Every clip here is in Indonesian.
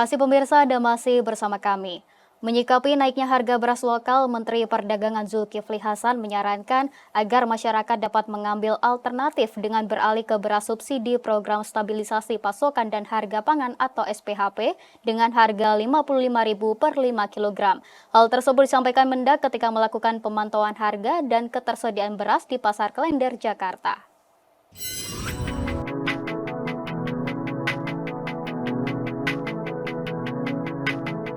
kasih pemirsa, Anda masih bersama kami. Menyikapi naiknya harga beras lokal, Menteri Perdagangan Zulkifli Hasan menyarankan agar masyarakat dapat mengambil alternatif dengan beralih ke beras subsidi Program Stabilisasi Pasokan dan Harga Pangan atau SPHP dengan harga Rp55.000 per 5 kg. Hal tersebut disampaikan Mendak ketika melakukan pemantauan harga dan ketersediaan beras di Pasar Klender, Jakarta.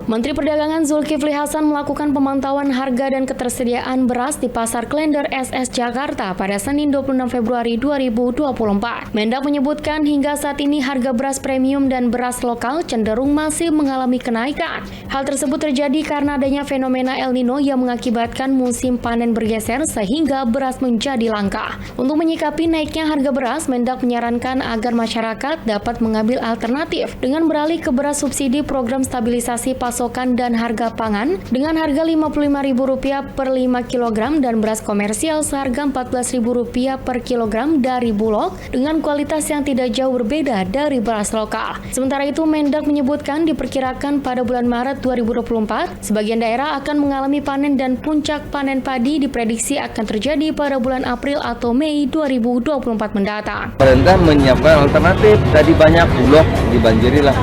Menteri Perdagangan Zulkifli Hasan melakukan pemantauan harga dan ketersediaan beras di Pasar Klender SS Jakarta pada Senin 26 Februari 2024. Mendak menyebutkan hingga saat ini harga beras premium dan beras lokal cenderung masih mengalami kenaikan. Hal tersebut terjadi karena adanya fenomena El Nino yang mengakibatkan musim panen bergeser sehingga beras menjadi langka. Untuk menyikapi naiknya harga beras, Mendak menyarankan agar masyarakat dapat mengambil alternatif dengan beralih ke beras subsidi Program Stabilisasi Pasokan dan Harga Pangan dengan harga Rp55.000 per 5 kg dan beras komersial seharga Rp14.000 per kilogram dari Bulog dengan kualitas yang tidak jauh berbeda dari beras lokal. Sementara itu, Mendak menyebutkan diperkirakan pada bulan Maret 2024, sebagian daerah akan mengalami panen dan puncak panen padi diprediksi akan terjadi pada bulan April atau Mei 2024 mendatang. Pemerintah menyiapkan alternatif, tadi banyak Bulog dibanjirilah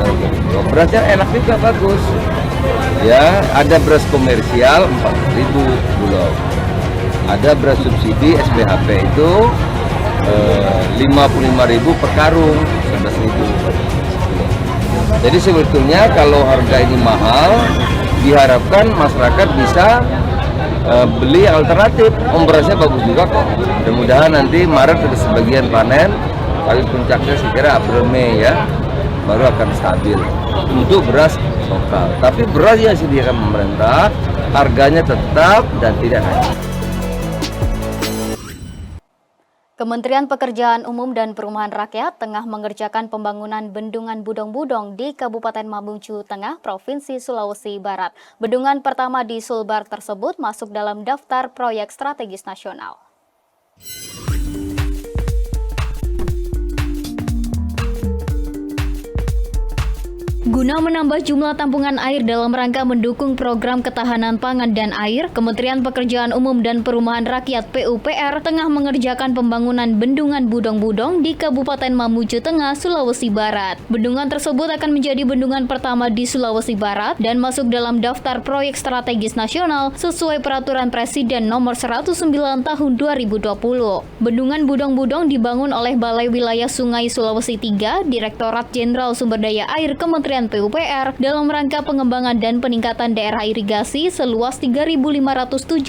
berasnya enak juga, bagus. Ya, ada beras komersial 4.000 Bulog. Ada beras subsidi SPHP itu 55.000 per karung, 11.000. Jadi sebetulnya kalau harga ini mahal, diharapkan masyarakat bisa beli alternatif. Berasnya bagus juga kok. Mudah-mudahan nanti Maret ada sebagian panen, tapi puncaknya saya kira April Mei ya, baru akan stabil untuk beras lokal. Tapi beras yang disediakan pemerintah harganya tetap dan tidak naik. Kementerian Pekerjaan Umum dan Perumahan Rakyat tengah mengerjakan pembangunan bendungan Budong-Budong di Kabupaten Mamuju Tengah, Provinsi Sulawesi Barat. Bendungan pertama di Sulbar tersebut masuk dalam daftar proyek strategis nasional. Guna menambah jumlah tampungan air dalam rangka mendukung program ketahanan pangan dan air, Kementerian Pekerjaan Umum dan Perumahan Rakyat (PUPR) tengah mengerjakan pembangunan bendungan Budong-Budong di Kabupaten Mamuju Tengah, Sulawesi Barat. Bendungan tersebut akan menjadi bendungan pertama di Sulawesi Barat dan masuk dalam daftar proyek strategis nasional sesuai Peraturan Presiden Nomor 109 Tahun 2020. Bendungan Budong-Budong dibangun oleh Balai Wilayah Sungai Sulawesi III, Direktorat Jenderal Sumber Daya Air Kementerian PUPR dalam rangka pengembangan dan peningkatan daerah irigasi seluas 3.577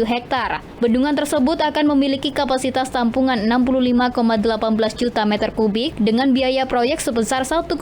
hektar. Bendungan tersebut akan memiliki kapasitas tampungan 65,18 juta meter kubik dengan biaya proyek sebesar 1,02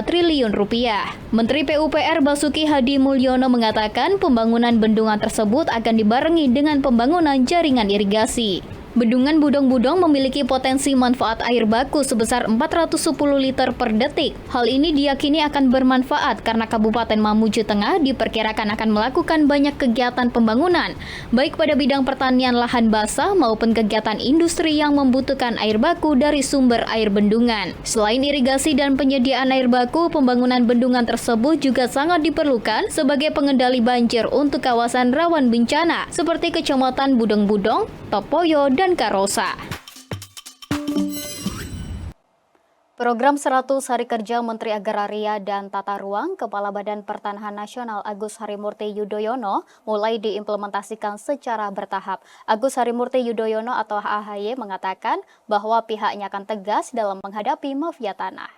triliun rupiah. Menteri PUPR Basuki Hadi Mulyono mengatakan pembangunan bendungan tersebut akan dibarengi dengan pembangunan jaringan irigasi. Bendungan Budong-Budong memiliki potensi manfaat air baku sebesar 410 liter per detik. Hal ini diyakini akan bermanfaat karena Kabupaten Mamuju Tengah diperkirakan akan melakukan banyak kegiatan pembangunan, baik pada bidang pertanian lahan basah maupun kegiatan industri yang membutuhkan air baku dari sumber air bendungan. Selain irigasi dan penyediaan air baku, pembangunan bendungan tersebut juga sangat diperlukan sebagai pengendali banjir untuk kawasan rawan bencana seperti Kecamatan Budong-Budong, Topoyo, dan Karosa. Program 100 Hari Kerja Menteri Agraria dan Tata Ruang Kepala Badan Pertanahan Nasional Agus Harimurti Yudhoyono mulai diimplementasikan secara bertahap. Agus Harimurti Yudhoyono atau AHY mengatakan bahwa pihaknya akan tegas dalam menghadapi mafia tanah.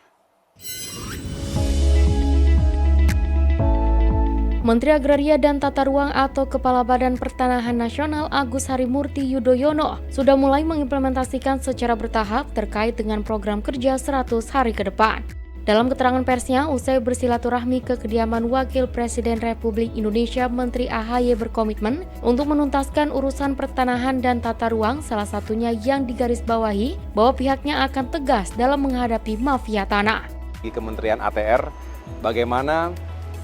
Menteri Agraria dan Tata Ruang atau Kepala Badan Pertanahan Nasional Agus Harimurti Yudhoyono sudah mulai mengimplementasikan secara bertahap terkait dengan program kerja 100 hari ke depan. Dalam keterangan persnya, usai bersilaturahmi ke kediaman Wakil Presiden Republik Indonesia, Menteri AHY berkomitmen untuk menuntaskan urusan pertanahan dan tata ruang, salah satunya yang digarisbawahi bahwa pihaknya akan tegas dalam menghadapi mafia tanah. Di Kementerian ATR, bagaimana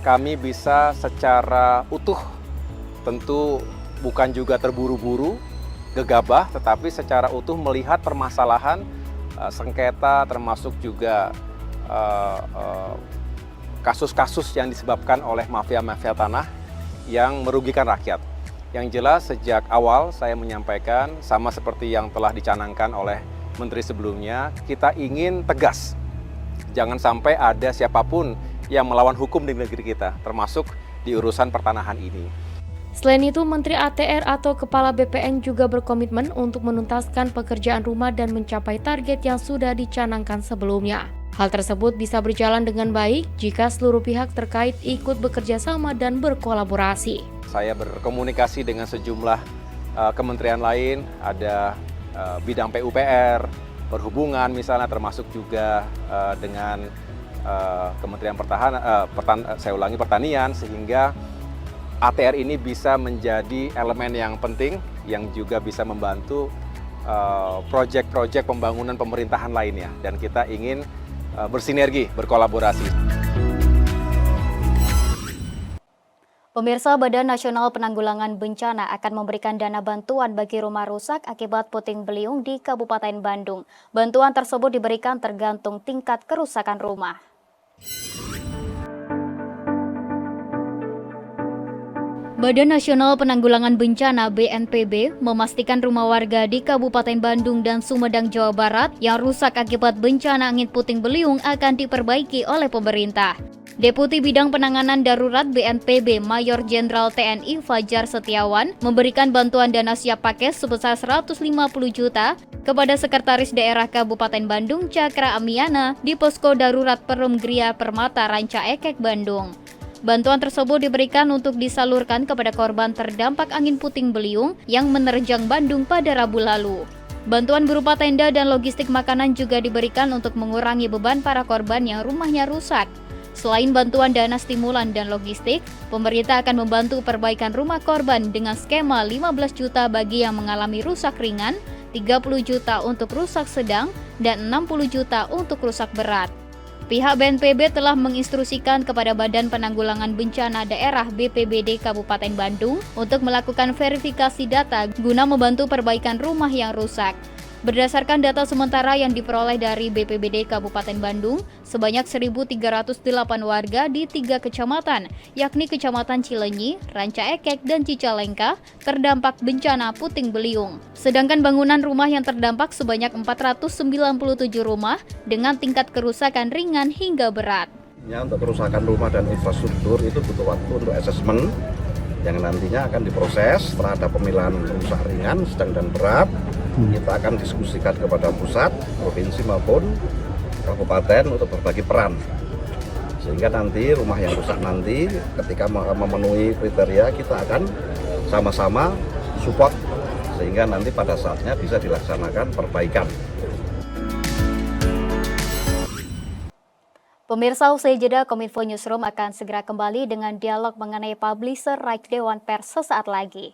kami bisa secara utuh, tentu bukan juga terburu-buru, gegabah, tetapi secara utuh melihat permasalahan sengketa termasuk juga kasus-kasus yang disebabkan oleh mafia-mafia tanah yang merugikan rakyat. Yang jelas sejak awal saya menyampaikan, sama seperti yang telah dicanangkan oleh Menteri sebelumnya, kita ingin tegas. Jangan sampai ada siapapun yang melawan hukum di negeri kita, termasuk di urusan pertanahan ini. Selain itu, Menteri ATR atau Kepala BPN juga berkomitmen untuk menuntaskan pekerjaan rumah dan mencapai target yang sudah dicanangkan sebelumnya. Hal tersebut bisa berjalan dengan baik jika seluruh pihak terkait ikut bekerja sama dan berkolaborasi. Saya berkomunikasi dengan sejumlah kementerian lain, ada bidang PUPR, perhubungan misalnya, termasuk juga dengan Kementerian Pertanian, sehingga ATR ini bisa menjadi elemen yang penting yang juga bisa membantu proyek-proyek pembangunan pemerintahan lainnya, dan kita ingin bersinergi, berkolaborasi. Pemirsa, Badan Nasional Penanggulangan Bencana akan memberikan dana bantuan bagi rumah rusak akibat puting beliung di Kabupaten Bandung. Bantuan tersebut diberikan tergantung tingkat kerusakan rumah. Badan Nasional Penanggulangan Bencana (BNPB) memastikan rumah warga di Kabupaten Bandung dan Sumedang, Jawa Barat yang rusak akibat bencana angin puting beliung akan diperbaiki oleh pemerintah. Deputi Bidang Penanganan Darurat BNPB Mayor Jenderal TNI Fajar Setiawan memberikan bantuan dana siap pakai sebesar 150 juta kepada Sekretaris Daerah Kabupaten Bandung Cakra Amiana di Posko Darurat Perum Gria Permata Ranca Ekek, Bandung. Bantuan tersebut diberikan untuk disalurkan kepada korban terdampak angin puting beliung yang menerjang Bandung pada Rabu lalu. Bantuan berupa tenda dan logistik makanan juga diberikan untuk mengurangi beban para korban yang rumahnya rusak. Selain bantuan dana stimulan dan logistik, pemerintah akan membantu perbaikan rumah korban dengan skema 15 juta bagi yang mengalami rusak ringan, 30 juta untuk rusak sedang, dan 60 juta untuk rusak berat. Pihak BNPB telah menginstruksikan kepada Badan Penanggulangan Bencana Daerah BPBD Kabupaten Bandung untuk melakukan verifikasi data guna membantu perbaikan rumah yang rusak. Berdasarkan data sementara yang diperoleh dari BPBD Kabupaten Bandung, sebanyak 1.308 warga di 3 kecamatan, yakni Kecamatan Cilenyi, Ranca Ekek, dan Cicalengka, terdampak bencana puting beliung. Sedangkan bangunan rumah yang terdampak sebanyak 497 rumah dengan tingkat kerusakan ringan hingga berat. Untuk kerusakan rumah dan infrastruktur itu butuh waktu untuk asesmen yang nantinya akan diproses setelah ada pemilahan rusak ringan, sedang dan berat. Kita akan diskusikan kepada pusat, provinsi maupun kabupaten untuk berbagi peran. Sehingga nanti rumah yang rusak nanti ketika memenuhi kriteria kita akan sama-sama support sehingga nanti pada saatnya bisa dilaksanakan perbaikan. Pemirsa, usai jeda, Kominfo Newsroom akan segera kembali dengan dialog mengenai publisher right Dewan Pers sesaat lagi.